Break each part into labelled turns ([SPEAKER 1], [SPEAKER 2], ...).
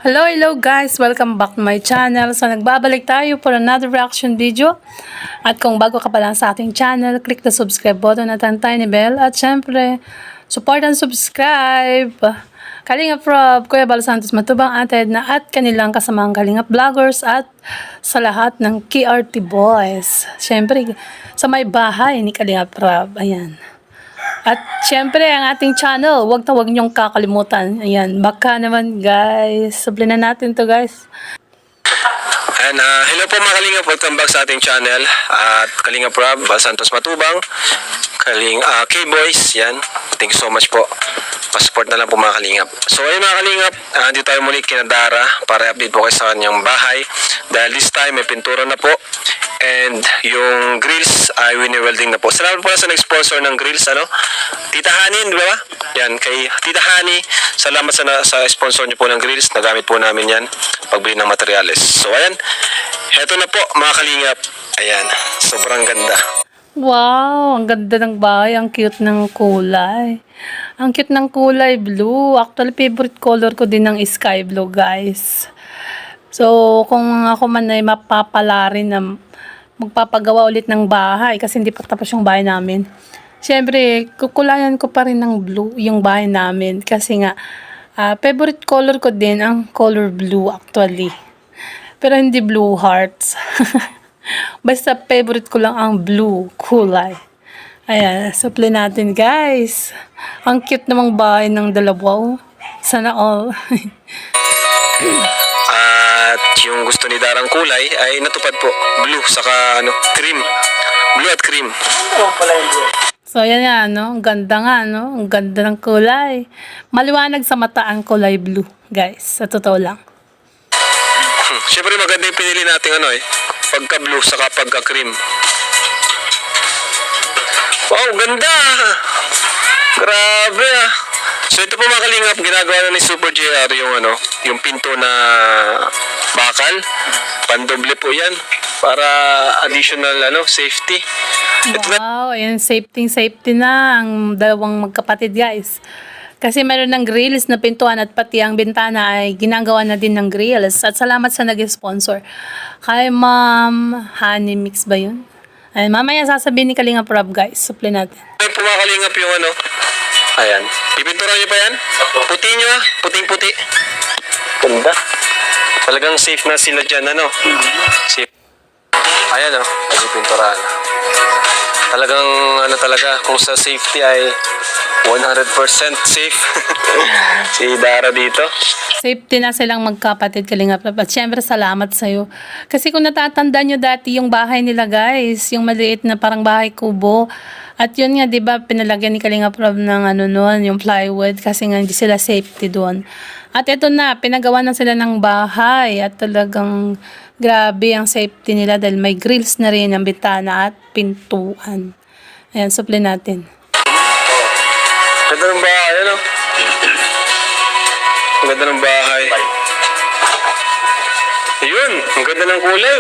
[SPEAKER 1] Hello guys! Welcome back to my channel. So nagbabalik tayo for another reaction video. At kung bago ka pa lang sa ating channel, click the subscribe button at ang tiny bell. At syempre, support and subscribe. Kalingap Rob, Kuya Bal Santos Matubang, Ate Edna at kanilang kasamang Kalingap Vloggers at sa lahat ng KRT Boys. Syempre, sa may bahay ni Kalingap Rob. Ayan. At syempre, ang ating channel, wag niyong kakalimutan. Ayan, baka naman guys. Subli na natin to guys.
[SPEAKER 2] And hello po mga Kalingap, welcome back sa ating channel. At Kalingap Rob, Bal Santos Matubang, K-Boys, yan. Thank you so much po. Pasupport na lang po mga Kalingap. So ayun mga Kalingap, dito tayo muli kina Dara para update po kayo sa kanyang bahay. Dahil this time may pintura na po. And yung grills ay wini-welding na po. Salamat po sa nag-sponsor ng grills, Tita Hani, di ba? Yan, kay Tita Hani, salamat sa sponsor niyo po ng grills. Nagamit po namin yan pagbili ng materyales. So ayan, heto na po mga Kalingap. Ayan, sobrang ganda.
[SPEAKER 1] Wow, ang ganda ng bahay. Ang cute ng kulay. Ang cute ng kulay blue. Actually, favorite color ko din ng sky blue, guys. So, kung ako man ay mapapala rin na magpapagawa ulit ng bahay kasi hindi pa tapos yung bahay namin. Siyempre, kukulayan ko pa rin ng blue yung bahay namin kasi nga, favorite color ko din ang color blue actually. Pero hindi blue hearts. Basta favorite ko lang ang blue kulay. Ayan, supply natin guys. Ang cute namang bahay ng dalawa. Sana all.
[SPEAKER 2] At yung gusto ni Darang kulay ay natupad po. Blue saka cream. Blue at cream.
[SPEAKER 1] So yan nga, Ang ganda nga, Ang ganda ng kulay. Maliwanag sa mata ang kulay blue, guys. Sa totoo lang.
[SPEAKER 2] Siyempre maganda yung pinili natin pagka blue saka pagka cream. Wow, ganda! Grabe ah! So ito po mga Kalingap, ginagawa na ni Super JR yung pinto na bakal. Pandoble po yan para additional safety.
[SPEAKER 1] Wow, ayan, safety na ang dalawang magkapatid guys. Kasi meron ng grills na pintuan at pati ang bintana ay ginagawa na din ng grills. At salamat sa nag-sponsor. Kay Ma'am Honey Mix ba yun? Ay, mamaya sasabihin ni Kalingap Rob guys. Supply natin.
[SPEAKER 2] Ay po mga Kalingap yung ayan. Pipinturan niyo pa yan? Puti niyo puting-puti. Ganda. Talagang safe na sila dyan, Safe. Ayan pagpipinturahan. Talagang talaga, kung sa safety ay 100% safe. Si Dara dito.
[SPEAKER 1] Safety na silang magkapatid Kalingap Rob. At syempre salamat sa'yo. Kasi kung natatandaan nyo dati yung bahay nila guys, yung maliit na parang bahay kubo. At yun nga, di ba, pinalagyan ni Kalingap Rob ng yung plywood kasi nga hindi sila safety doon. At ito na, pinagawa na sila ng bahay at talagang grabe ang safety nila dahil may grills na rin ang bintana at pintuan. Ayan, supply natin.
[SPEAKER 2] Ganda ng bahay, Ang ganda ng bahay. Ayun, ang ganda ng kulay,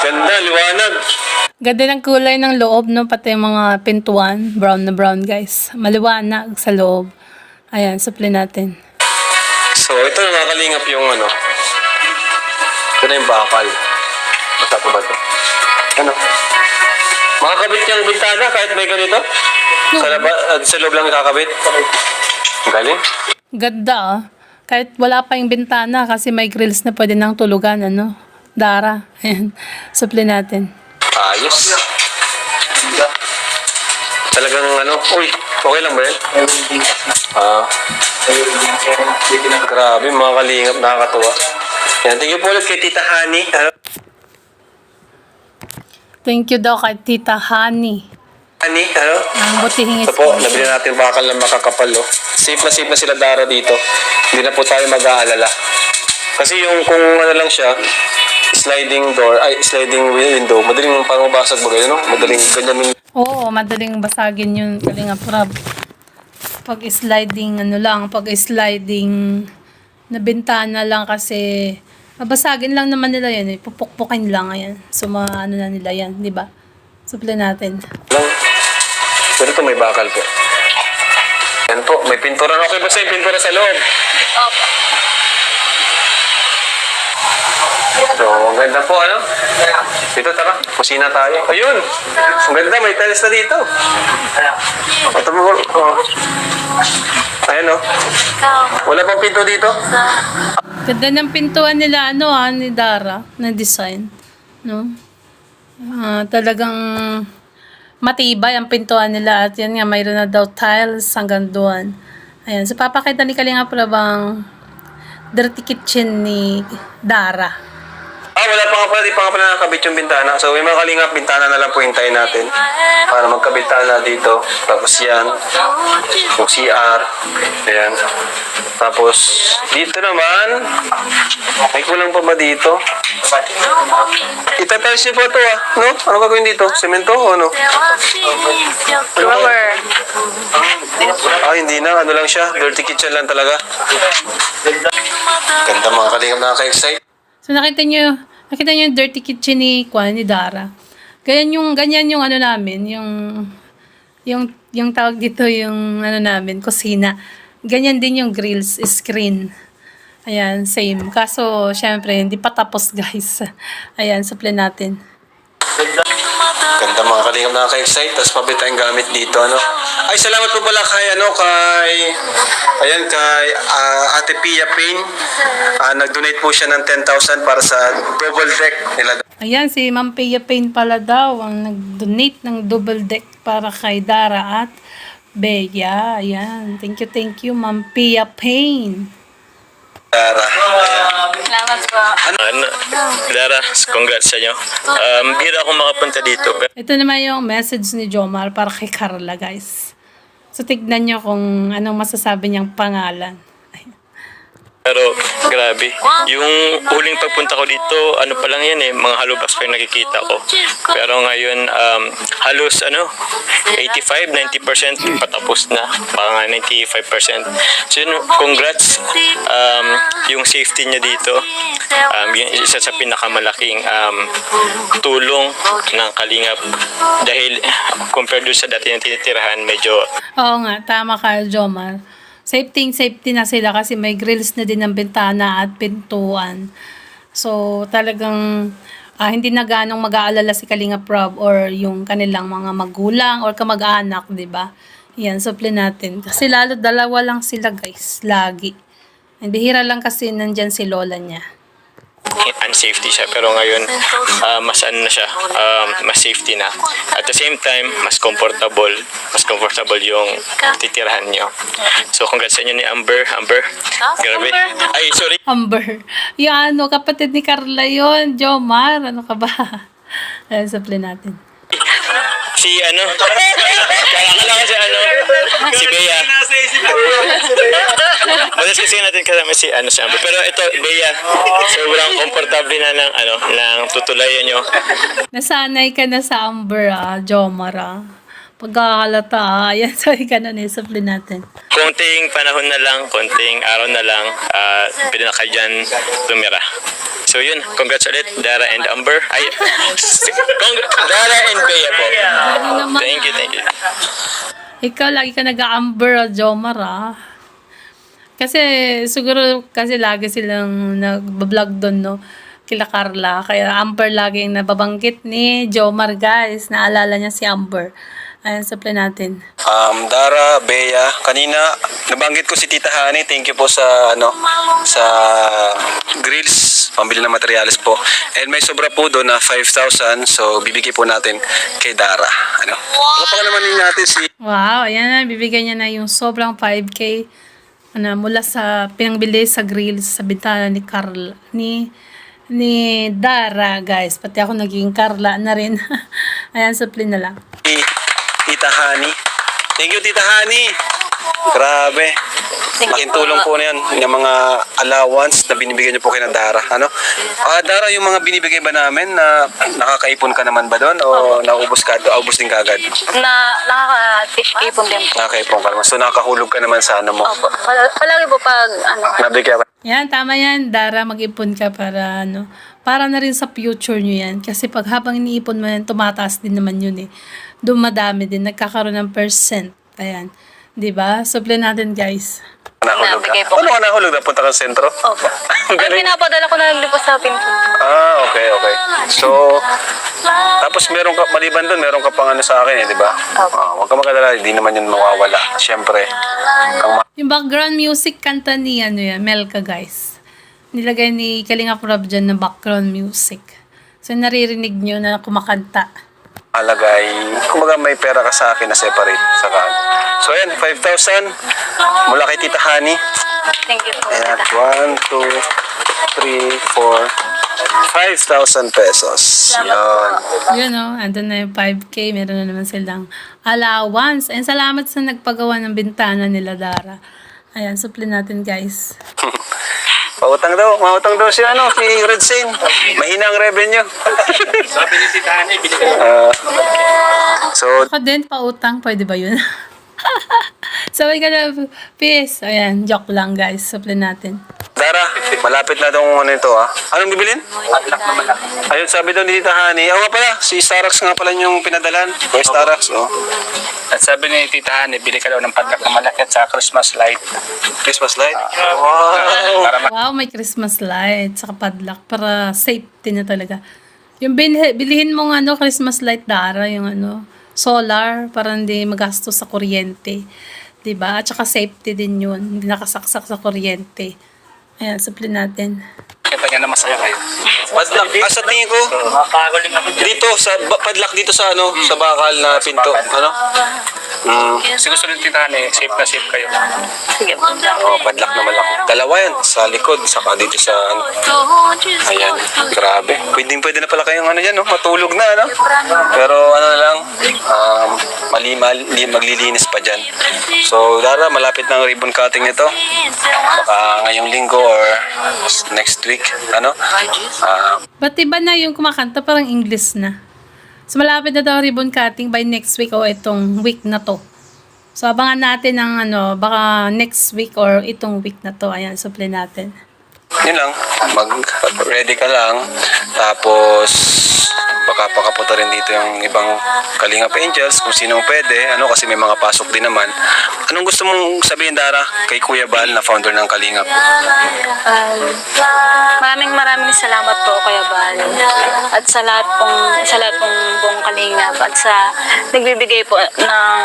[SPEAKER 2] Ganda, liwanag.
[SPEAKER 1] Ganda ng kulay ng loob, pati yung mga pintuan. Brown na brown, guys. Maliwanag sa loob. Ayan, supply natin.
[SPEAKER 2] So, ito nakakalingap yung Ito na yung bakal. Basta po ba ito? Makakabit yung bintana kahit may ganito? Sa loob lang nakakabit? Galing?
[SPEAKER 1] Ganda, Kahit wala pa yung bintana kasi may grills na pwede nang tulugan, Dara. Ayan, supply natin.
[SPEAKER 2] Ayos. Talagang uy, okay lang ba yan? Grabe, mga Kalingap, nakakatuwa. Yan, thank you po ulit kay Tita Hani.
[SPEAKER 1] Thank you daw kay Tita Hani.
[SPEAKER 2] Hani,
[SPEAKER 1] Ang butihing
[SPEAKER 2] ito po, nabili natin bakal na makakapal, Safe na sila Dara dito. Hindi na po tayo mag-aalala. Kasi yung kung lang siya, sliding window, madaling pangabasag ba kayo, Madaling ganyan.
[SPEAKER 1] Oo, madaling basagin yun, Kalingap Rob. Pag sliding na bintana lang kasi babasagin lang naman nila yan, pupukpukin lang, ayan. So, na nila yan, di ba? Supply natin.
[SPEAKER 2] Pero ito may bakal po. Yan po, may pintura. Okay ba sa yung pintura sa loob?
[SPEAKER 3] Opo.
[SPEAKER 2] Maganda po, ano? Dito, tara. Kusina tayo. Ayun! Ang ganda, may tiles na dito. Ito mo, oh. Ayan, oh. Wala pang pinto dito.
[SPEAKER 1] Ganda ng pintuan nila, ni Dara, na design. No? Talagang matibay ang pintuan nila. At yan nga, mayroon na daw tiles hanggang doon. Ayan, so papakita ni Kalinga Prab ang dirty kitchen ni Dara.
[SPEAKER 2] Wala pa nga pala, di pa nga pala nakakabit yung bintana. So, yung mga kalingap, bintana na lang po hintayin natin. Para magkabintana dito. Tapos yan, yung CR. Ayan. Tapos, dito naman, may kulang pa ba dito? Itatiles niyo po ito no? Ano gagawin dito? Semento o ano?
[SPEAKER 3] Flower.
[SPEAKER 2] Hindi na. Ano lang siya? Dirty kitchen lang talaga. Ganda mga kalingap, nakaka-excite.
[SPEAKER 1] So nakita niyo yung dirty kitchen ni Dara. Ganyan yung ano namin, yung tawag dito yung ano namin, kusina. Ganyan din yung grills, screen. Ayan, same. Kaso, syempre, hindi pa tapos, guys. Ayan, supply natin.
[SPEAKER 2] Ganda mga kalingap, nakaka-excite. Tapos mabit tayong gamit dito, ano. Ay, salamat po pala kay Ate Pia Payne. Nag-donate po siya ng 10,000 para sa double deck nila.
[SPEAKER 1] Ayan, si Ma'am Pia Payne pala daw ang nag-donate ng double deck para kay Dara at Bea. Ayan, thank you, Ma'am Pia Payne.
[SPEAKER 2] Dara.
[SPEAKER 3] Salamat po.
[SPEAKER 4] Dara, congrats sa inyo. Bira akong makapunta dito.
[SPEAKER 1] Ito naman yung message ni Jomar para kay Carla, guys. So, tignan nyo kung anong masasabi niyang pangalan.
[SPEAKER 4] Pero grabe, yung huling pagpunta ko dito, ano pa lang yan mga hollow blocks pa yung nakikita ko. Pero ngayon, halos 85-90% patapos na, baka 95%. So yun, congrats. Yung safety niya dito, yung isa sa pinakamalaking tulong ng Kalingap. Dahil compared doon sa dati na tinitirahan, medyo
[SPEAKER 1] Oo nga, tama ka, Jomar. Safety na sila kasi may grills na din ng bintana at pintuan. So, talagang hindi na ganong mag-aalala si Kalinga Prab or yung kanilang mga magulang or kamag-anak, di ba? Yan, supply natin. Kasi lalo dalawa lang sila, guys, lagi. Bihira lang kasi nandyan si lola niya.
[SPEAKER 4] unsafety siya. Pero ngayon, mas ano na siya, mas safety na. At the same time, mas comfortable yung titirahan niyo. So, congrats sa inyo ni Amber. Grabe. Ay, sorry.
[SPEAKER 1] Amber. Yan, kapatid ni Carla yun. Jomar, ano ka ba? Ayan, supply natin.
[SPEAKER 4] Si si Bea. Malas kasi natin kasama si Amber. Pero ito, Bea, sobrang komportable na ng tutulayan nyo.
[SPEAKER 1] Nasanay ka na sa Amber, Jomar, pagkakalata, ayan, sorry ka na, supply natin.
[SPEAKER 4] Konting panahon na lang, konting araw na lang, pwede na kayo dyan tumira. So yun, congrats ulit, Dara and Amber. Dara and Bea po. Thank you.
[SPEAKER 1] Ikaw, lagi ka nag-Amber, Jomar, Kasi, siguro, lagi silang nag-vlog doon, no? Kila Carla. Kaya Amber lagi yung nababanggit ni Jomar, guys. Naalala niya si Amber. Ayan, supply natin.
[SPEAKER 2] Dara, Bea, kanina nabanggit ko si Tita Hani. Thank you po sa sa grills, pambili ng materials po. And may sobra po doon na 5,000. So bibigay po natin kay Dara. Ano pa naman din natin si
[SPEAKER 1] Wow, ayan na, bibigyan niya na yung sobrang 5K mula sa pinangbili sa grills sa bintana ni Carla, ni Dara, guys. Pati ako naging Carla na rin. Ayan, supply na lang.
[SPEAKER 2] Tita Hani. Thank you, Tita Hani. Grabe. Laking tulong po na yan. Yung mga allowance na binibigyan niyo po kay Dara. Dara, yung mga binibigay ba namin na nakakaipon ka naman ba doon? O naubos din ka agad?
[SPEAKER 3] Nakaka-ipon din po.
[SPEAKER 2] Nakakaipon ka naman. So nakakahulog ka naman sa mo.
[SPEAKER 3] Opo. Palagi po pag
[SPEAKER 2] Nabigyan ka.
[SPEAKER 1] Yan, tama yan, Dara, mag-ipon ka para para na rin sa future nyo yan. Kasi pag habang iniipon mo yan, tumataas din naman yun Dumadami din, nagkakaroon ng percent. Ayan. Diba? Supply natin, guys.
[SPEAKER 2] Nahulog
[SPEAKER 3] Nabigay
[SPEAKER 2] ka?
[SPEAKER 3] po.
[SPEAKER 2] Ano ka nahulog? Napunta ka sa sentro?
[SPEAKER 3] Opo.
[SPEAKER 2] Ang
[SPEAKER 3] Ay,
[SPEAKER 2] galing.
[SPEAKER 3] pinapadala ko na lang din po sa pinto.
[SPEAKER 2] Okay. So, tapos meron ka, maliban doon, meron ka pang ano sa akin di ba? Huwag ka magalala, hindi naman yun mawawala. Siyempre, ang
[SPEAKER 1] Yung background music, kanta ni, Melka, guys. Nilagay ni Kalinga Prab dyan na background music. So, naririnig nyo na kumakanta.
[SPEAKER 2] mahalaga ay, kumbaga may pera ka sa akin na separate sa kan. So, ayan, 5,000 mula kay Tita Hani.
[SPEAKER 3] Thank you po.
[SPEAKER 2] Ayan, 1, 2, 3, 4, 5,000 pesos. Yun.
[SPEAKER 1] Yun andun na yung 5K. Meron na naman silang allowance. And salamat sa nagpagawa ng bintana nila, Dara. Ayan, supply natin, guys.
[SPEAKER 2] Mautang daw si Red Sane. Mahina ang revenue.
[SPEAKER 4] Sabi ni si Tani,
[SPEAKER 2] So,
[SPEAKER 1] Ako din, pautang. Pwede ba yun? Sabay ka na, peace. Ayan, joke lang, guys. Supply natin.
[SPEAKER 2] Dara, malapit na itong ano ito Anong bibilin? Ayun, sabi daw ni Tita Hani. Nga pala, si Starax nga pala yung pinadalan. Kay Starax,
[SPEAKER 5] At sabi ni Tita Hani, bili ka daw ng padlock na malaki at sa Christmas light.
[SPEAKER 2] Christmas light. Wow!
[SPEAKER 5] Para
[SPEAKER 1] Wow, may Christmas light. Saka padlock. Para safety na talaga. Yung bilihin mong Christmas light, Dara. Yung solar. Para hindi magastos sa kuryente. Diba? At saka safety din yun. Hindi nakasaksak sa kuryente. Ayan, supply natin.
[SPEAKER 5] kita niya na masaya kayo.
[SPEAKER 2] Padlock. Sa tingin ko,
[SPEAKER 5] Makakaguling ako dyan.
[SPEAKER 2] dito, padlock dito sa sa bakal na pinto.
[SPEAKER 5] Kasi gusto ni Tita Hani, safe na safe kayo.
[SPEAKER 3] Sige po.
[SPEAKER 2] Padlock na malaki. Dalawa yan, sa likod, saka dito sa Ayan, grabe. Pwede na pala kayong dyan, matulog na, Pero na lang, maglilinis pa dyan. So, Dara, malapit na ang ribbon cutting nito. Baka ngayong linggo or next week,
[SPEAKER 1] Ba't iba na yung kumakanta? Parang English na. So, malapit na daw ribbon cutting by next week o itong week na to. So, abangan natin ang baka next week or itong week na to. Ayan, supply natin.
[SPEAKER 2] Yun lang, mag-ready ka lang. Tapos, baka pakapunta rin dito yung ibang Kalingap Angels kung sino pwede. Kasi may mga pasok din naman. Anong gusto mong sabihin, Dara, kay Kuya Bal na founder ng Kalingap?
[SPEAKER 3] Maraming salamat po, Kuya Bal. At sa lahat pong buong Kalingap. At sa nagbibigay po ng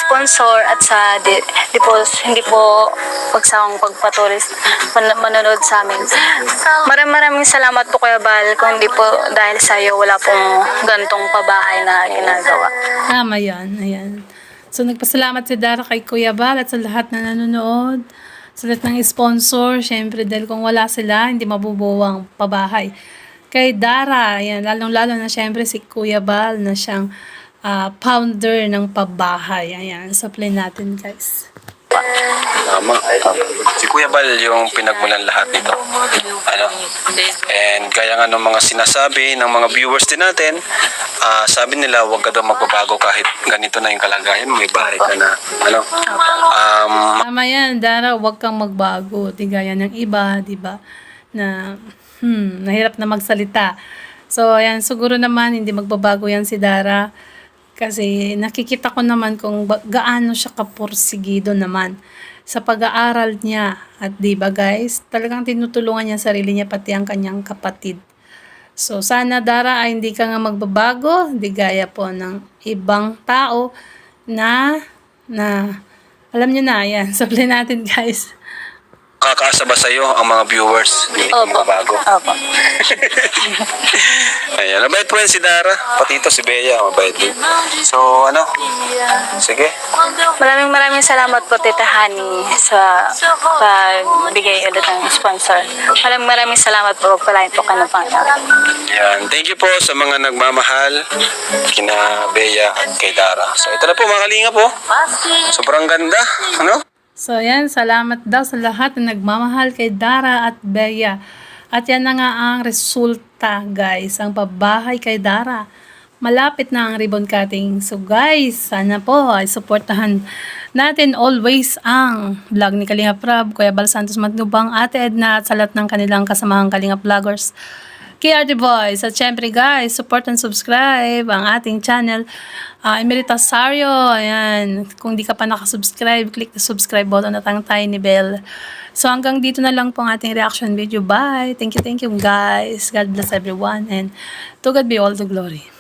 [SPEAKER 3] sponsor at sa hindi po pagsawang pagpatuloy manonood sa amin. Maraming salamat po, Kuya Bal. Kung hindi po dahil sa iyo, wala pong gantong pabahay na ginagawa.
[SPEAKER 1] Tama yan. Ayan. So, nagpasalamat si Dara kay Kuya Bal at sa lahat na nanonood. Sa lahat ng sponsor. Siyempre, dahil kung wala sila, hindi mabubuo ang pabahay. Kay Dara, ayan, lalong-lalo na siyempre si Kuya Bal na siyang founder ng pabahay. Ayan, supply natin, guys.
[SPEAKER 2] Tama. Si Kuya Bal yung pinagmulan lahat nito. And gaya nga ng mga sinasabi ng mga viewers din natin, sabi nila huwag ka daw magbabago kahit ganito na yung kalagayan, may bahay ka na.
[SPEAKER 1] Tama yan, Dara, huwag kang magbago. Di gaya ng iba, di ba? Na, nahirap na magsalita. So, ayan, siguro naman, hindi magbabago yan si Dara. Kasi nakikita ko naman kung gaano siya kapursigido naman sa pag-aaral niya. At di ba guys, talagang tinutulungan niya sarili niya pati ang kanyang kapatid. So sana, Dara, ay hindi ka nga magbabago, di gaya po ng ibang tao na alam niyo na, yan, supply natin, guys.
[SPEAKER 2] Kakaasa ba sa'yo ang mga viewers? Hindi ka
[SPEAKER 3] Opo.
[SPEAKER 2] magbabago.
[SPEAKER 3] Opo.
[SPEAKER 2] Ayan, mabait po yan si Dara. Pati ito si Bea, mabait din. So, sige.
[SPEAKER 3] Maraming salamat po, Tita Hani, sa pagbigay ulit ng sponsor. Maraming salamat po. Pagpalain po ka ng Panginoon.
[SPEAKER 2] Yan. Thank you po sa mga nagmamahal kina Bea at kay Dara. So, ito na po mga kalinga po. Sobrang ganda.
[SPEAKER 1] So, yan, salamat daw sa lahat na nagmamahal kay Dara at Bea. At yan na nga ang resulta, guys, ang pabahay kay Dara. Malapit na ang ribbon cutting. So, guys, sana po ay supportahan natin always ang vlog ni Kalinga Prab, Kuya Bal Santos Matnubang, Ate Edna, at sa lahat ng kanilang kasamahang Kalinga Vloggers. KRT Boys. At syempre guys, support and subscribe ang ating channel. Emerita Sario. Ayan. Kung di ka pa nakasubscribe, click the subscribe button at ang tiny bell. So hanggang dito na lang po ang ating reaction video. Bye! Thank you guys. God bless everyone. And to God be all the glory.